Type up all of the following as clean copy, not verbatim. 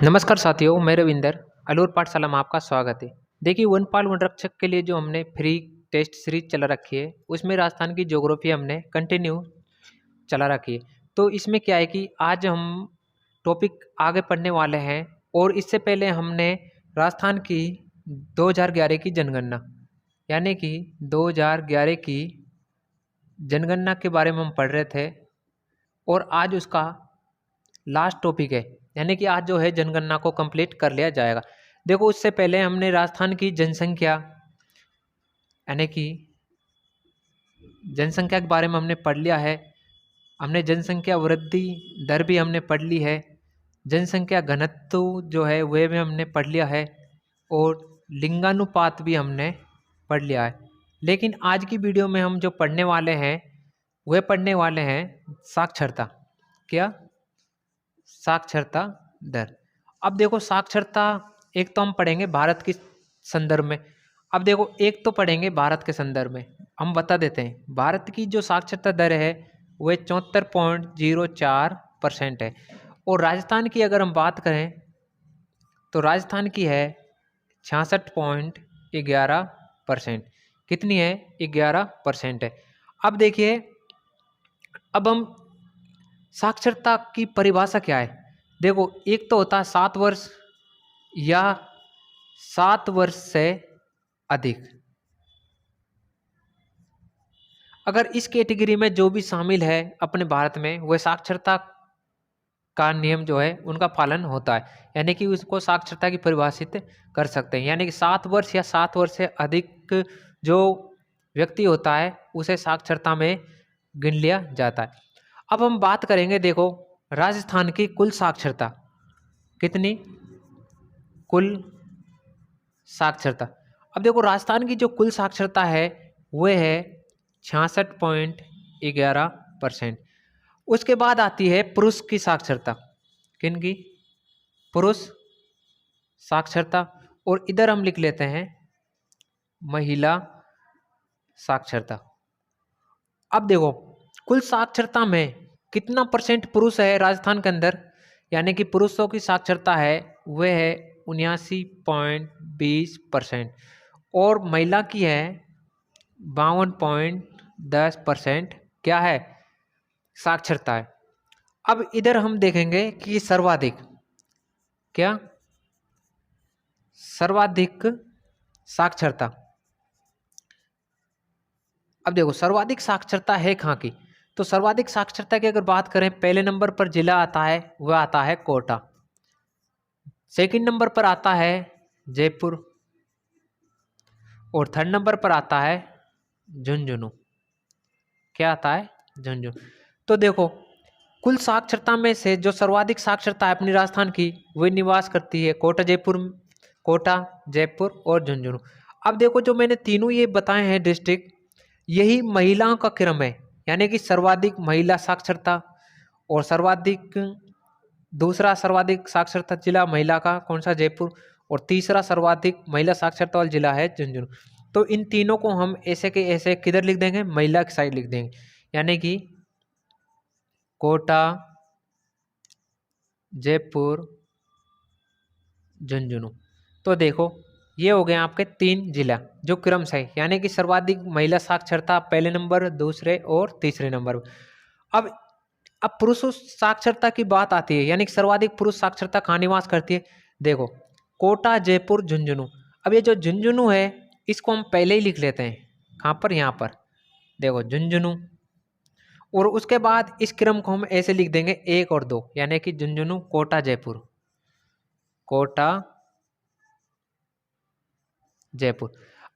नमस्कार साथियों, मैं रविंदर अलूर पाठशाला में आपका स्वागत है। देखिए, वनपाल वनरक्षक के लिए जो हमने फ्री टेस्ट सीरीज चला रखी है, उसमें राजस्थान की ज्योग्राफी हमने कंटिन्यू चला रखी है। तो इसमें क्या है कि आज हम टॉपिक आगे पढ़ने वाले हैं और इससे पहले हमने राजस्थान की 2011 की जनगणना यानी कि 2011 की जनगणना के बारे में हम पढ़ रहे थे और आज उसका लास्ट टॉपिक है, यानी कि आज जो है जनगणना को कंप्लीट कर लिया जाएगा। देखो, उससे पहले हमने राजस्थान की जनसंख्या यानी कि जनसंख्या के बारे में हमने पढ़ लिया है। हमने जनसंख्या वृद्धि दर भी हमने पढ़ ली है। जनसंख्या घनत्व जो है वह भी हमने पढ़ लिया है और लिंगानुपात भी हमने पढ़ लिया है। लेकिन आज की वीडियो में हम जो पढ़ने वाले हैं वह पढ़ने वाले हैं साक्षरता। क्या? साक्षरता दर। अब देखो, साक्षरता एक तो हम पढ़ेंगे भारत के संदर्भ में। अब देखो, एक तो पढ़ेंगे भारत के संदर्भ में। हम बता देते हैं भारत की जो साक्षरता दर है वह 74.04% है। और राजस्थान की अगर हम बात करें तो राजस्थान की है 66.11%। कितनी है? 11% है। अब देखिए, अब हम साक्षरता की परिभाषा क्या है। देखो, एक तो होता है 7 वर्ष या 7 वर्ष से अधिक। अगर इस कैटेगरी में जो भी शामिल है अपने भारत में, वह साक्षरता का नियम जो है उनका पालन होता है, यानी कि उसको साक्षरता की परिभाषित कर सकते हैं। यानी कि 7 वर्ष या 7 वर्ष से अधिक जो व्यक्ति होता है उसे साक्षरता में गिन लिया जाता है। अब हम बात करेंगे, देखो, राजस्थान की कुल साक्षरता कितनी, कुल साक्षरता। अब देखो, राजस्थान की जो कुल साक्षरता है वह है 66.11%। उसके बाद आती है पुरुष की साक्षरता। किन की? पुरुष साक्षरता। और इधर हम लिख लेते हैं महिला साक्षरता। अब देखो, कुल साक्षरता में कितना परसेंट पुरुष है राजस्थान के अंदर, यानी कि पुरुषों की साक्षरता है वह है 79.20% और महिला की है 52.10%। क्या है? साक्षरता है। अब इधर हम देखेंगे कि सर्वाधिक, क्या? सर्वाधिक साक्षरता। अब देखो, सर्वाधिक साक्षरता है कहाँ की। तो सर्वाधिक साक्षरता की अगर बात करें, पहले नंबर पर जिला आता है, वह आता है कोटा। सेकंड नंबर पर आता है जयपुर और थर्ड नंबर पर आता है झुंझुनू। क्या आता है? झुंझुनू। तो देखो, कुल साक्षरता में से जो सर्वाधिक साक्षरता है अपनी राजस्थान की, वह निवास करती है कोटा, जयपुर और झुंझुनू। अब देखो, जो मैंने तीनों ये बताए हैं डिस्ट्रिक्ट, यही महिलाओं का क्रम है, यानी कि सर्वाधिक महिला साक्षरता और दूसरा सर्वाधिक साक्षरता जिला महिला का कौन सा? जयपुर। और तीसरा सर्वाधिक महिला साक्षरता वाला जिला है झुंझुनू। तो इन तीनों को हम ऐसे के ऐसे किधर लिख देंगे? महिला की साइड लिख देंगे, यानी कि कोटा, जयपुर, झुंझुनू। तो देखो, ये हो गए आपके 3 जिला जो क्रम से, यानी कि सर्वाधिक महिला साक्षरता पहले नंबर, दूसरे और तीसरे नंबर पर। अब अब पुरुष साक्षरता की बात आती है, यानी कि सर्वाधिक पुरुष साक्षरता कहाँ निवास करती है। देखो, कोटा, जयपुर, झुंझुनू। अब ये जो झुंझुनू है इसको हम पहले ही लिख लेते हैं। कहाँ पर? यहाँ पर देखो, झुंझुनू। और उसके बाद इस क्रम को हम ऐसे लिख देंगे 1 और 2, यानी कि झुंझुनू, कोटा, जयपुर, कोटा, जयपुर।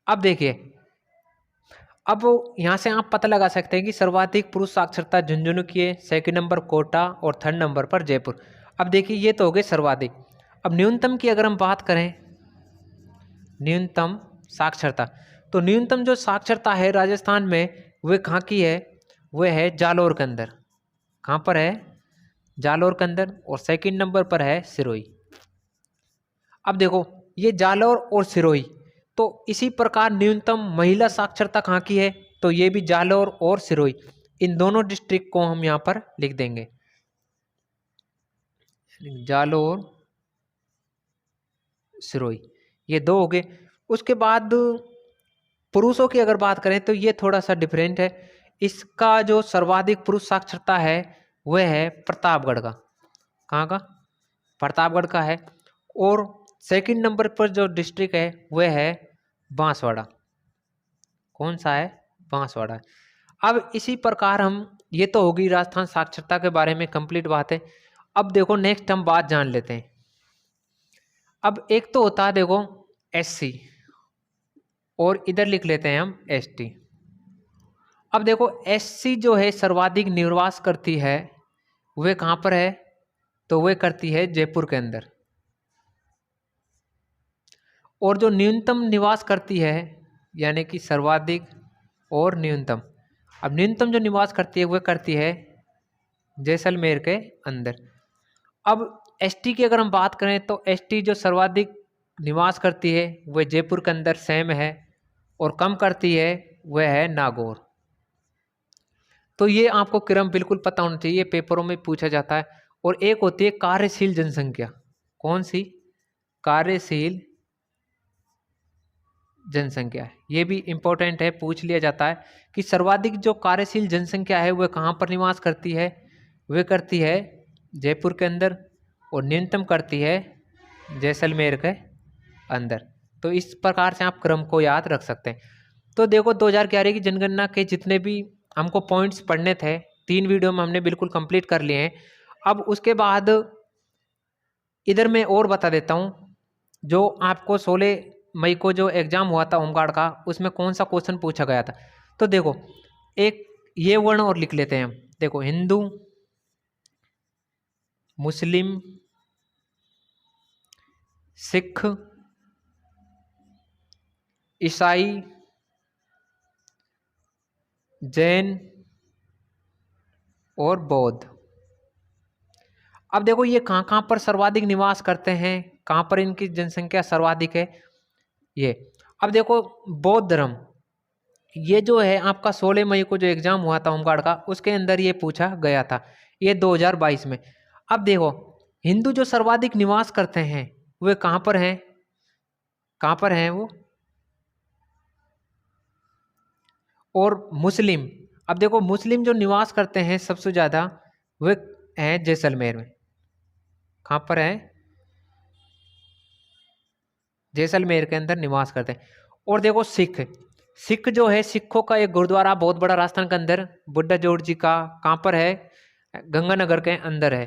अब देखिए, अब यहाँ से आप पता लगा सकते हैं कि सर्वाधिक पुरुष साक्षरता झुंझुनू की है, सेकंड नंबर कोटा और थर्ड नंबर पर जयपुर। अब देखिए, ये तो हो गए सर्वाधिक। अब न्यूनतम की अगर हम बात करें, न्यूनतम साक्षरता, तो न्यूनतम जो साक्षरता है राजस्थान में वह कहाँ की है? वह है जालोर के अंदर। कहाँ पर है? जालोर के अंदर। और सेकंड नंबर पर है सिरोही। अब देखो, ये जालोर और सिरोही, तो इसी प्रकार न्यूनतम महिला साक्षरता कहाँ की है? तो ये भी जालोर और सिरोही। इन दोनों डिस्ट्रिक्ट को हम यहाँ पर लिख देंगे, जालोर सिरोही, ये 2 हो गए। उसके बाद पुरुषों की अगर बात करें तो ये थोड़ा सा डिफरेंट है। इसका जो सर्वाधिक पुरुष साक्षरता है वह है प्रतापगढ़ का। कहाँ का? प्रतापगढ़ का है। और सेकंड नंबर पर जो डिस्ट्रिक्ट है वह है बांसवाड़ा। कौन सा है? बांसवाड़ा। अब इसी प्रकार हम, ये तो होगी राजस्थान साक्षरता के बारे में कंप्लीट बात है। अब देखो नेक्स्ट हम बात जान लेते हैं। अब एक तो होता है देखो एससी, और इधर लिख लेते हैं हम एसटी। अब देखो एससी जो है सर्वाधिक निवास करती है वह कहाँ पर है? तो वह करती है जयपुर के अंदर। और जो न्यूनतम निवास करती है, यानी कि सर्वाधिक और न्यूनतम, अब न्यूनतम जो निवास करती है वह करती है जैसलमेर के अंदर। अब एसटी की अगर हम बात करें तो एसटी जो सर्वाधिक निवास करती है वह जयपुर के अंदर सेम है, और कम करती है वह है नागौर। तो ये आपको क्रम बिल्कुल पता होना चाहिए, पेपरों में पूछा जाता है। और एक होती है कार्यशील जनसंख्या। कौन सी? कार्यशील जनसंख्या। ये भी इंपॉर्टेंट है, पूछ लिया जाता है कि सर्वाधिक जो कार्यशील जनसंख्या है वह कहाँ पर निवास करती है? वह करती है जयपुर के अंदर, और न्यूनतम करती है जैसलमेर के अंदर। तो इस प्रकार से आप क्रम को याद रख सकते हैं। तो देखो 2011 की जनगणना के जितने भी हमको पॉइंट्स पढ़ने थे 3 वीडियो में हमने बिल्कुल कंप्लीट कर लिए हैं। अब उसके बाद इधर मैं और बता देता हूँ, जो आपको 16 मई को जो एग्जाम हुआ था होमगार्ड का, उसमें कौन सा क्वेश्चन पूछा गया था। तो देखो एक ये वर्ण और लिख लेते हैं हम। देखो हिंदू, मुस्लिम, सिख, ईसाई, जैन और बौद्ध। अब देखो ये कहाँ कहाँ पर सर्वाधिक निवास करते हैं, कहाँ पर इनकी जनसंख्या सर्वाधिक है ये। अब देखो बौद्ध धर्म, ये जो है आपका 16 मई को जो एग्जाम हुआ था होमगार्ड का, उसके अंदर ये पूछा गया था, ये 2022 में। अब देखो हिंदू जो सर्वाधिक निवास करते हैं वे कहाँ पर हैं? कहाँ पर हैं वो? और मुस्लिम, अब देखो मुस्लिम जो निवास करते हैं सबसे ज्यादा वे हैं जैसलमेर में। कहाँ पर है? जैसलमेर के अंदर निवास करते हैं। और देखो सिख, सिख जो है, सिखों का एक गुरुद्वारा बहुत बड़ा राजस्थान के अंदर, बुड्ढा जोड़ जी का, कहाँ पर है? गंगानगर के अंदर है।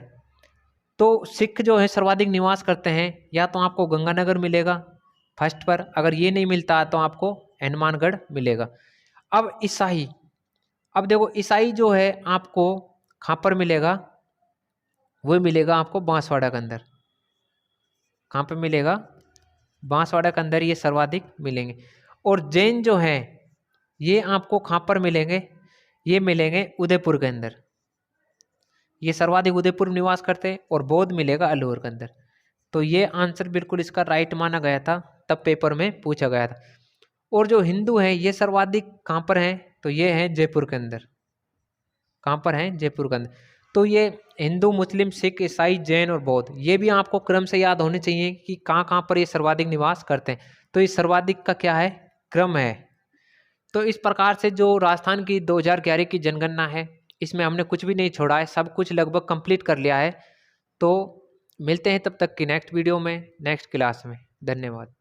तो सिख जो है सर्वाधिक निवास करते हैं, या तो आपको गंगानगर मिलेगा फर्स्ट पर, अगर ये नहीं मिलता तो आपको हनुमानगढ़ मिलेगा। अब ईसाई, अब देखो ईसाई जो है आपको कहाँ पर मिलेगा? वो मिलेगा आपको बांसवाड़ा के अंदर। कहाँ पे मिलेगा? बांसवाड़ा के अंदर ये सर्वाधिक मिलेंगे। और जैन जो है ये आपको कहाँ पर मिलेंगे? ये मिलेंगे उदयपुर के अंदर, ये सर्वाधिक उदयपुर में निवास करते हैं। और बौद्ध मिलेगा अलवर के अंदर। तो ये आंसर बिल्कुल इसका राइट माना गया था, तब पेपर में पूछा गया था। और जो हिंदू हैं ये सर्वाधिक कहाँ पर हैं? तो ये हैं जयपुर के अंदर। कहाँ पर हैं? जयपुर के अंदर। तो ये हिंदू, मुस्लिम, सिख, ईसाई, जैन और बौद्ध, ये भी आपको क्रम से याद होने चाहिए कि कहाँ कहाँ पर ये सर्वाधिक निवास करते हैं। तो इस सर्वाधिक का क्या है? क्रम है। तो इस प्रकार से जो राजस्थान की 2011 की जनगणना है, इसमें हमने कुछ भी नहीं छोड़ा है, सब कुछ लगभग कंप्लीट कर लिया है। तो मिलते हैं तब तक की नेक्स्ट वीडियो में, नेक्स्ट क्लास में। धन्यवाद।